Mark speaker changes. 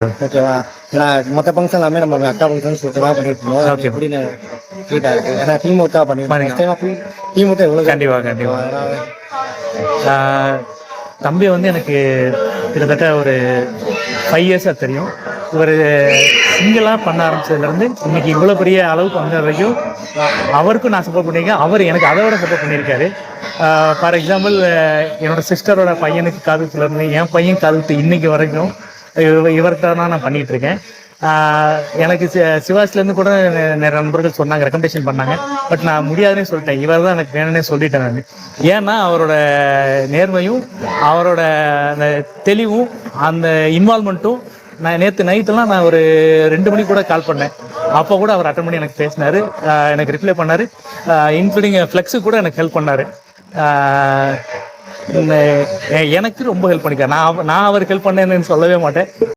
Speaker 1: ஓகேவா? ஏன்னா மொத்த ஃபங்க்ஷன் எல்லாமே நம்ம அக்கா ஃபங்க்ஷன் சூப்பராக பண்ணிட்டு இருந்தோம்.
Speaker 2: ஓகே.
Speaker 1: எப்படின்னு ஸ்வீட்டாக இருக்குது. ஏன்னா திமுக பண்ணிருக்கோம்.
Speaker 2: பாருங்க.
Speaker 1: ஃபர்ஸ்ட் டைம் திமுக எவ்வளோ
Speaker 2: கண்டிப்பா, கண்டிப்பா. தம்பி வந்து எனக்கு கிட்டத்தட்ட ஒரு 5 இயர்ஸாக தெரியும். இவர் சிங்கிளாக பண்ண ஆரம்பிச்சதுலேருந்து இன்னைக்கு இவ்வளோ பெரிய அளவுக்கு வந்த வரைக்கும் அவருக்கும் நான் சப்போர்ட் பண்ணியிருக்கேன். அவர் எனக்கு அதை விட சப்போர்ட் பண்ணியிருக்காரு. ஃபார் எக்ஸாம்பிள் என்னோட சிஸ்டரோட பையனுக்கு காதுக்குலேருந்து என் பையன் காதுக்கு இன்னைக்கு வரைக்கும் இவர்கிட்ட தான் நான் பண்ணிகிட்டு இருக்கேன். எனக்கு சிவாஸ்லேருந்து கூட நிறைய நண்பர்கள் சொன்னாங்க, ரெக்கமெண்டேஷன் பண்ணாங்க. பட் நான் முடியாதுன்னே சொல்லிட்டேன். இவர் தான் எனக்கு வேணும்னே சொல்லிட்டேன் நான். ஏன்னா அவரோட நேர்மையும் அவரோட அந்த தெளிவும் அந்த இன்வால்மெண்ட்டும். நான் நேற்று நைட்டெல்லாம் நான் ஒரு 2 மணிக்கு கூட கால் பண்ணேன். அப்போ கூட அவர் அட்டன் பண்ணி எனக்கு பேசினார், எனக்கு ரிப்ளை பண்ணார். இன்க்ளூடிங் ஃப்ளெக்ஸு கூட எனக்கு ஹெல்ப் பண்ணார். எனக்கு ரொம்ப ஹெல்ப் பண்ணிக்கார். நான் அவருக்கு ஹெல்ப் பண்ணேன்னு சொல்லவே மாட்டேன்.